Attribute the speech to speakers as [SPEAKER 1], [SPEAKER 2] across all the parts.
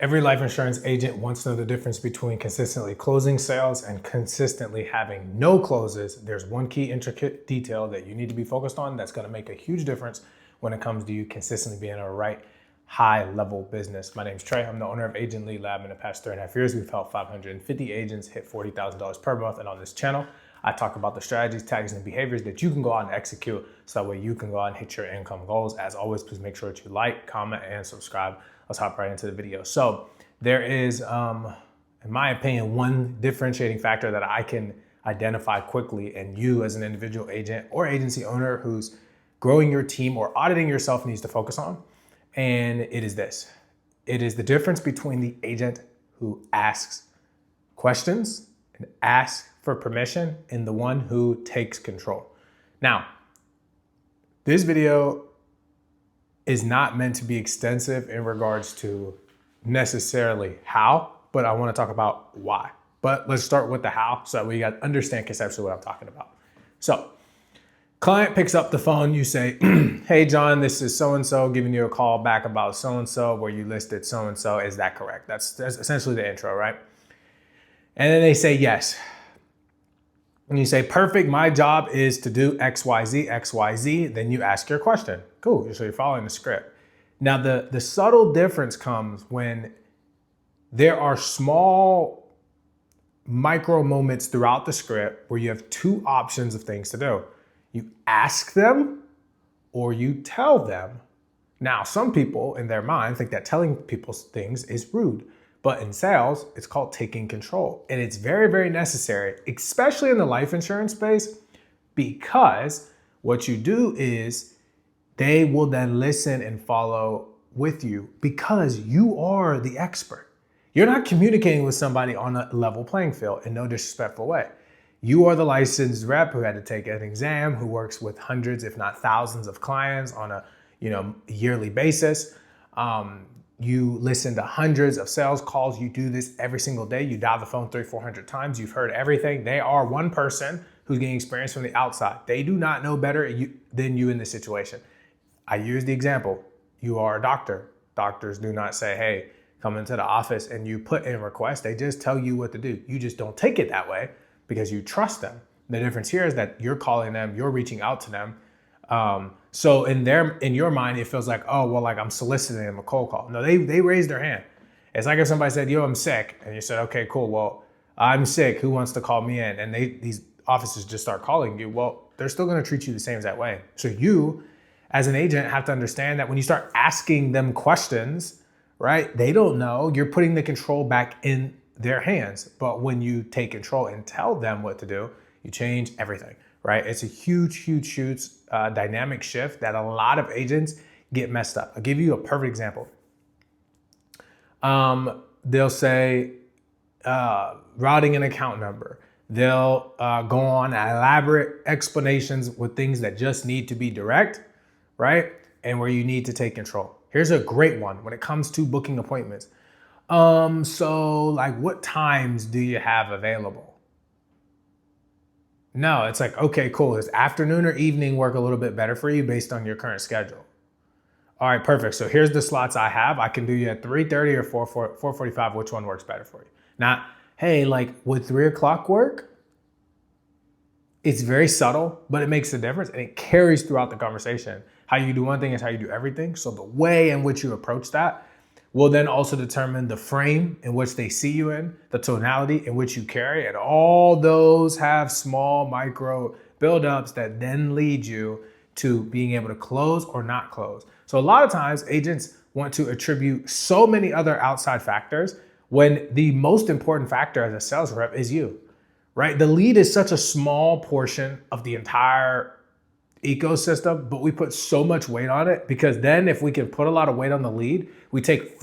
[SPEAKER 1] Every life insurance agent wants to know the difference between consistently closing sales and consistently having no closes. There's one key intricate detail that you need to be focused on that's going to make a huge difference when it comes to you consistently being a right high level business. My name's Trey. I'm the owner of Agent Lead Lab. In the past 3.5 years, we've helped 550 agents hit $40,000 per month. And on this channel, I talk about the strategies, tactics, and behaviors that you can go out and execute so that way you can go out and hit your income goals. As always, please make sure that you like, comment, and subscribe. Let's hop right into the video. So there is, in my opinion, one differentiating factor that I can identify quickly, and you as an individual agent or agency owner who's growing your team or auditing yourself needs to focus on. And it is this. It is the difference between the agent who asks questions and asks for permission and the one who takes control. Now, this video is not meant to be extensive in regards to necessarily how, but I want to talk about why. But let's start with the how so that we got to understand conceptually what I'm talking about. So, client picks up the phone, you say, hey John, this is so-and-so giving you a call back about so-and-so where you listed so-and-so. Is that correct? That's essentially the intro, right? And then they say yes. And you say, perfect, my job is to do XYZ, XYZ. Then you ask your question. Cool, so you're following the script. Now the subtle difference comes when there are small micro moments throughout the script where you have two options of things to do. You ask them or you tell them. Now, some people in their mind think that telling people things is rude. But in sales, it's called taking control. And it's very, very necessary, especially in the life insurance space, because what you do is they will then listen and follow with you because you are the expert. You're not communicating with somebody on a level playing field in no disrespectful way. You are the licensed rep who had to take an exam, who works with hundreds, if not thousands of clients on a yearly basis. You listen to hundreds of sales calls. You do this every single day. You dial the phone 300-400 times. You've heard everything. They are one person who's getting experience from the outside. They do not know better than you in this situation. I use the example. You are a doctor. Doctors do not say, hey, come into the office and you put in a request. They just tell you what to do. You just don't take it that way because you trust them. The difference here is that you're calling them, you're reaching out to them. So in your mind, it feels like, oh, well, like I'm soliciting them a cold call. No, they raised their hand. It's like if somebody said, yo, I'm sick. And you said, okay, cool. Well, I'm sick. Who wants to call me in? And these offices just start calling you. Well, they're still going to treat you the same as that way. So you, as an agent, have to understand that when you start asking them questions, right, they don't know. You're putting the control back in their hands. But when you take control and tell them what to do, you change everything. Right? It's a huge dynamic shift that a lot of agents get messed up. I'll give you a perfect example. They'll say routing an account number. They'll go on elaborate explanations with things that just need to be direct, right? And where you need to take control. Here's a great one when it comes to booking appointments. So like what times do you have available? No, it's like, okay, cool. Does afternoon or evening work a little bit better for you based on your current schedule? All right, perfect. So here's the slots I have. I can do you at 3:30 or 4:45. Which one works better for you? Not, hey, like would 3 o'clock work? It's very subtle, but it makes a difference and it carries throughout the conversation. How you do one thing is how you do everything. So the way in which you approach that will then also determine the frame in which they see you in, the tonality in which you carry, and all those have small micro buildups that then lead you to being able to close or not close. So a lot of times agents want to attribute so many other outside factors when the most important factor as a sales rep is you, right? The lead is such a small portion of the entire ecosystem, but we put so much weight on it because then if we can put a lot of weight on the lead, we take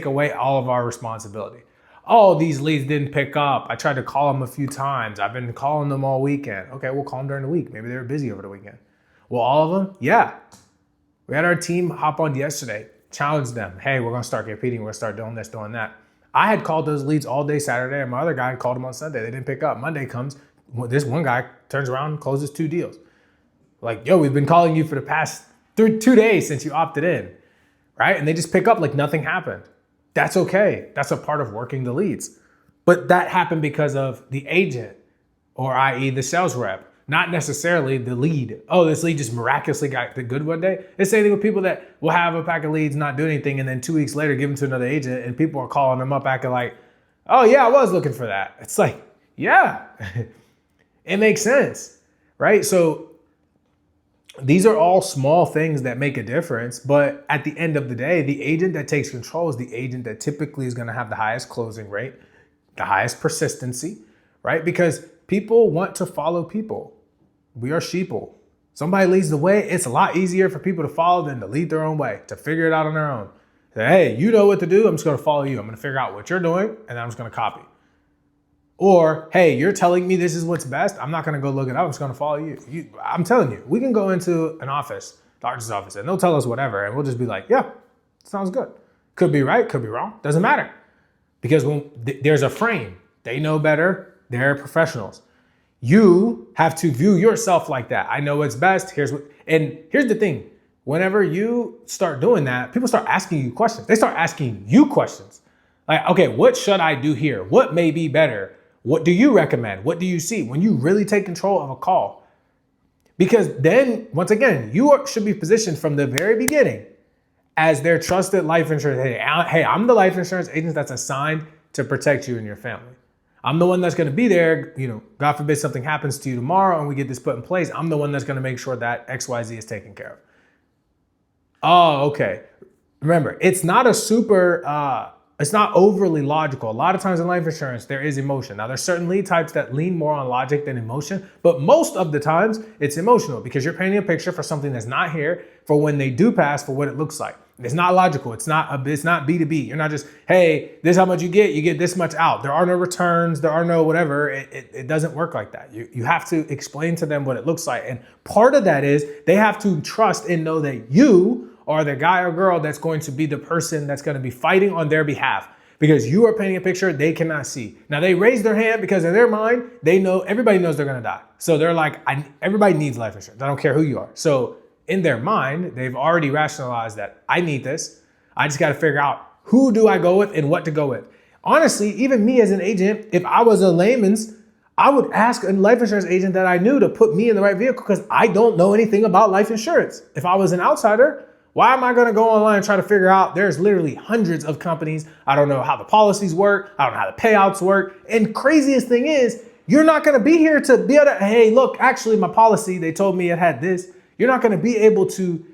[SPEAKER 1] away all of our responsibility. Oh, these leads didn't pick up. I tried to call them a few times. I've been calling them all weekend. Okay, we'll call them during the week. Maybe they were busy over the weekend. Well, all of them? Yeah. We had our team hop on yesterday, challenge them. Hey, we're gonna start competing. We're gonna start doing this, doing that. I had called those leads all day Saturday, and my other guy called them on Sunday. They didn't pick up. Monday comes, this one guy turns around and closes 2 deals. Like, yo, we've been calling you for the past 2 days since you opted in, right? And they just pick up like nothing happened. That's okay. That's a part of working the leads. But that happened because of the agent, or i.e. the sales rep, not necessarily the lead. Oh, this lead just miraculously got the good one day. It's the same thing with people that will have a pack of leads, not do anything, and then 2 weeks later give them to another agent, and people are calling them up acting like, oh yeah, I was looking for that. It's like, yeah, it makes sense, right? So these are all small things that make a difference, but at the end of the day, the agent that takes control is the agent that typically is going to have the highest closing rate, the highest persistency, right? Because people want to follow people. We are sheeple. Somebody leads the way. It's a lot easier for people to follow than to lead their own way, to figure it out on their own. Say, hey, you know what to do. I'm just going to follow you. I'm going to figure out what you're doing, and then I'm just going to copy. Or, hey, you're telling me this is what's best. I'm not going to go look it up. I'm just going to follow you. I'm telling you, we can go into an office, doctor's office, and they'll tell us whatever, and we'll just be like, yeah, sounds good. Could be right, could be wrong. Doesn't matter. Because when there's a frame, they know better. They're professionals. You have to view yourself like that. I know what's best. Here's the thing. Whenever you start doing that, people start asking you questions. They start asking you questions. Like, okay, what should I do here? What may be better? What do you recommend? What do you see? When you really take control of a call. Because then, once again, you should be positioned from the very beginning as their trusted life insurance. Hey, I'm the life insurance agent that's assigned to protect you and your family. I'm the one that's going to be there. God forbid something happens to you tomorrow and we get this put in place. I'm the one that's going to make sure that XYZ is taken care of. Oh, okay. Remember, it's not it's not overly logical. A lot of times in life insurance, there is emotion. Now, there's certain lead types that lean more on logic than emotion, but most of the times it's emotional because you're painting a picture for something that's not here for when they do pass for what it looks like. It's not logical. It's not B2B. You're not just, hey, this is how much you get this much out. There are no returns. There are no whatever. It doesn't work like that. You have to explain to them what it looks like. And part of that is they have to trust and know that you are the guy or girl that's going to be the person that's going to be fighting on their behalf because you are painting a picture they cannot see. Now they raise their hand because in their mind, everybody knows they're going to die. So they're like, everybody needs life insurance. I don't care who you are. So in their mind, they've already rationalized that I need this. I just got to figure out who do I go with and what to go with. Honestly, even me as an agent, if I was a layman's, I would ask a life insurance agent that I knew to put me in the right vehicle because I don't know anything about life insurance. If I was an outsider, why am I going to go online and try to figure out there's literally hundreds of companies. I don't know how the policies work. I don't know how the payouts work. And craziest thing is, you're not going to be here to be able to, hey, look, actually my policy, they told me it had this. You're not going to be able to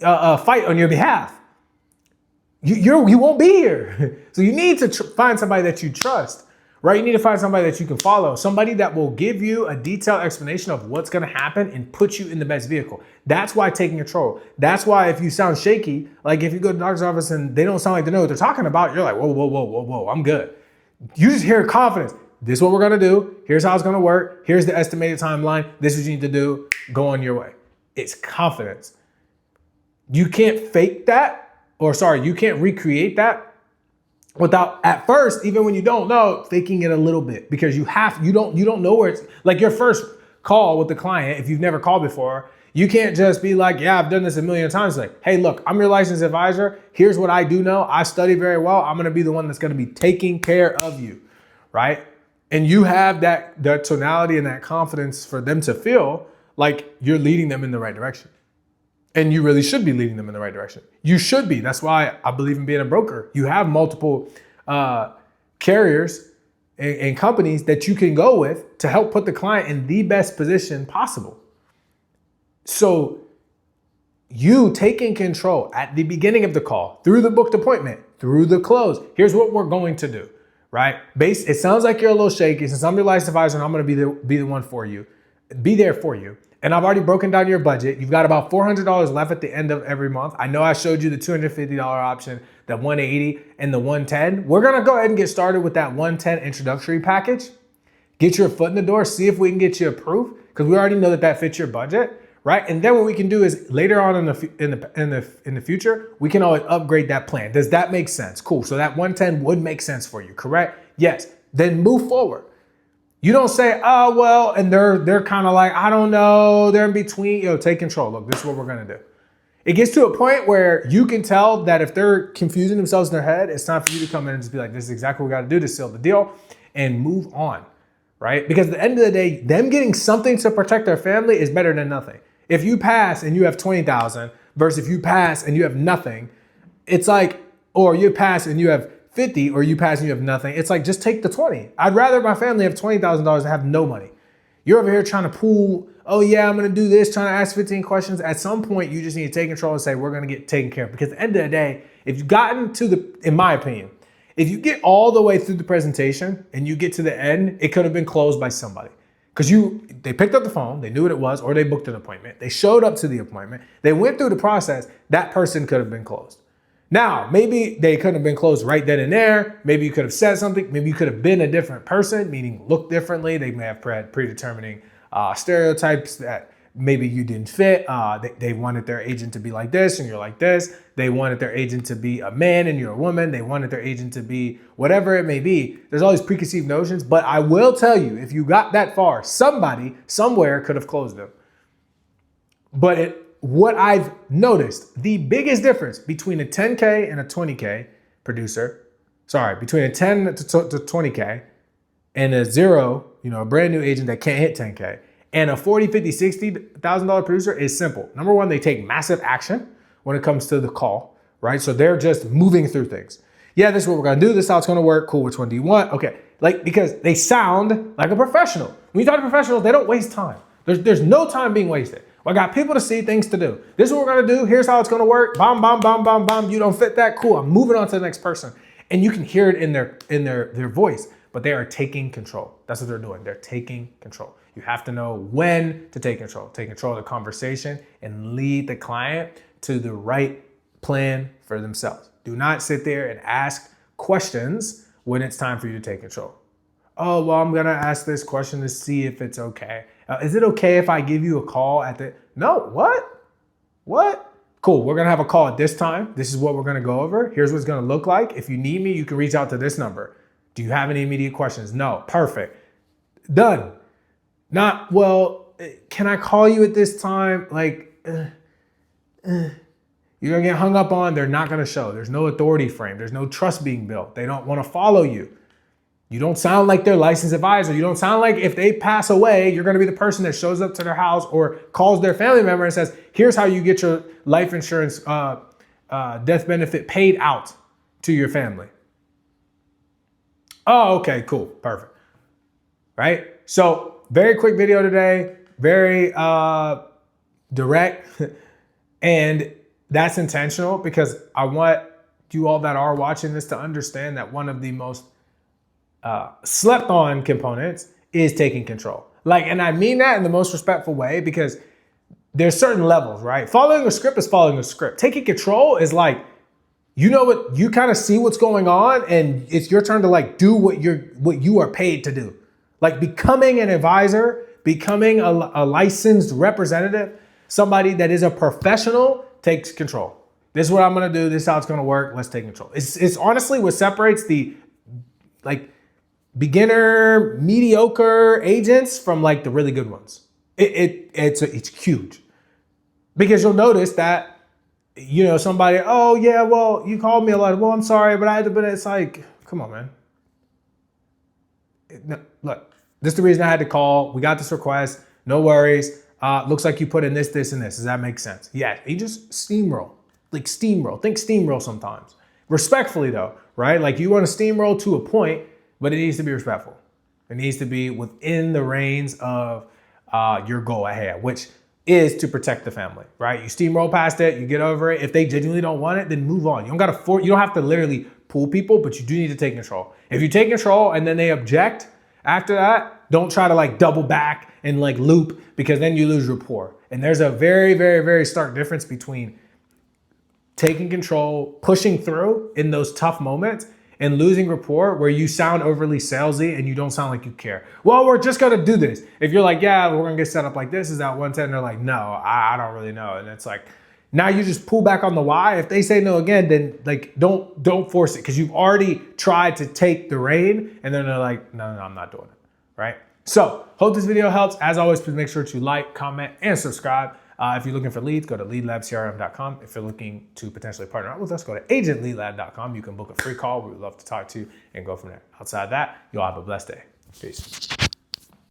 [SPEAKER 1] fight on your behalf. You won't be here. So you need to find somebody that you trust, right? You need to find somebody that you can follow, somebody that will give you a detailed explanation of what's going to happen and put you in the best vehicle. That's why taking control. That's why if you sound shaky, like if you go to the doctor's office and they don't sound like they know what they're talking about, you're like, whoa, I'm good. You just hear confidence. This is what we're going to do. Here's how it's going to work. Here's the estimated timeline. This is what you need to do. Go on your way. It's confidence. You can't fake that, you can't recreate that without at first, even when you don't know, faking it a little bit because you don't know where it's like your first call with the client. If you've never called before, you can't just be like, yeah, I've done this a million times. Like, hey, look, I'm your licensed advisor. Here's what I do know. I study very well. I'm going to be the one that's going to be taking care of you. Right. And you have that tonality and that confidence for them to feel like you're leading them in the right direction. And you really should be leading them in the right direction. You should be. That's why I believe in being a broker. You have multiple carriers and companies that you can go with to help put the client in the best position possible. So you taking control at the beginning of the call, through the booked appointment, through the close. Here's what we're going to do, right? It sounds like you're a little shaky. Since I'm your licensed advisor and I'm going to be the one for you, be there for you. And I've already broken down your budget. You've got about $400 left at the end of every month. I know I showed you the $250 option, the $180 and the $110. We're going to go ahead and get started with that $110 introductory package. Get your foot in the door, see if we can get you approved because we already know that fits your budget, right? And then what we can do is later on in the future, we can always upgrade that plan. Does that make sense? Cool. So that $110 would make sense for you, correct? Yes. Then move forward. You don't say, oh, well, and they're kind of like, I don't know. They're in between. Take control. Look, this is what we're going to do. It gets to a point where you can tell that if they're confusing themselves in their head, it's time for you to come in and just be like, this is exactly what we got to do to seal the deal and move on, right? Because at the end of the day, them getting something to protect their family is better than nothing. If you pass and you have 20,000 versus if you pass and you have nothing, it's like, or you pass and you have 50 or you pass and you have nothing. It's like, just take the 20. I'd rather my family have $20,000 and have no money. You're over here trying to pull, oh yeah, I'm going to do this, trying to ask 15 questions. At some point, you just need to take control and say, we're going to get taken care of. Because at the end of the day, if you've gotten to the, in my opinion, if you get all the way through the presentation and you get to the end, it could have been closed by somebody. Because they picked up the phone, they knew what it was, or they booked an appointment. They showed up to the appointment. They went through the process. That person could have been closed. Now, maybe they couldn't have been closed right then and there. Maybe you could have said something. Maybe you could have been a different person, meaning look differently. They may have had predetermining stereotypes that maybe you didn't fit. They wanted their agent to be like this and you're like this. They wanted their agent to be a man and you're a woman. They wanted their agent to be whatever it may be. There's all these preconceived notions, but I will tell you, if you got that far, somebody somewhere could have closed them. But what I've noticed, the biggest difference between a 10K and a 20K producer, between a 10 to 20K and a zero, a brand new agent that can't hit 10K, and a 40, 50, $60,000 producer is simple. Number one, they take massive action when it comes to the call, right? So they're just moving through things. Yeah, this is what we're gonna do. This is how it's gonna work. Cool, which one do you want? Okay, because they sound like a professional. When you talk to professionals, they don't waste time. There's no time being wasted. I got people to see, things to do. This is what we're gonna do. Here's how it's gonna work. Bam, bam, bam, bam, bam. You don't fit that? Cool, I'm moving on to the next person. And you can hear it in their voice, but they are taking control. That's what they're doing. They're taking control. You have to know when to take control. Take control of the conversation and lead the client to the right plan for themselves. Do not sit there and ask questions when it's time for you to take control. Oh, well, I'm gonna ask this question to see if it's okay. Is it okay if I give you a call no, what? Cool, we're gonna have a call at this time. This is what we're gonna go over. Here's what it's gonna look like. If you need me, you can reach out to this number. Do you have any immediate questions? No, perfect. Done. Not, well, can I call you at this time? You're gonna get hung up on, they're not gonna show. There's no authority frame. There's no trust being built. They don't wanna follow you. You don't sound like their licensed advisor. You don't sound like if they pass away, you're gonna be the person that shows up to their house or calls their family member and says, here's how you get your life insurance death benefit paid out to your family. Oh, okay, cool, perfect. Right? So very quick video today, very direct, and that's intentional because I want you all that are watching this to understand that one of the most slept on components is taking control. And I mean that in the most respectful way because there's certain levels, right? Following a script is following a script. Taking control is you kind of see what's going on and it's your turn to do what you are paid to do. Becoming an advisor, becoming a licensed representative, somebody that is a professional takes control. This is what I'm gonna do. This is how it's gonna work. Let's take control. It's honestly what separates the beginner, mediocre agents from the really good ones. It's huge because you'll notice that somebody, oh yeah, well you called me a lot. Well, I'm sorry, but I had to. But it's come on, man. No, look, this is the reason I had to call. We got this request. No worries. Looks like you put in this, and this. Does that make sense? Yeah. You just steamroll, steamroll. Think steamroll sometimes. Respectfully though, right? You want to steamroll to a point, but it needs to be respectful. It needs to be within the reins of your goal ahead, which is to protect the family, right? You steamroll past it, you get over it. If they genuinely don't want it, then move on. You don't have to literally pull people, but you do need to take control. If you take control and then they object after that, don't try to double back and loop because then you lose rapport. And there's a very, very, very stark difference between taking control, pushing through in those tough moments, and losing rapport where you sound overly salesy and you don't sound like you care. Well, we're just gonna do this. If you're yeah, we're gonna get set up like this, is that 110? They're no, I don't really know. And it's now you just pull back on the why. If they say no again, then don't force it because you've already tried to take the rein and then they're no, I'm not doing it, right? So hope this video helps. As always, please make sure to like, comment, and subscribe. If you're looking for leads, go to leadlabcrm.com. If you're looking to potentially partner up with us, go to agentleadlab.com. You can book a free call. We would love to talk to you and go from there. Outside that, you'll have a blessed day. Peace.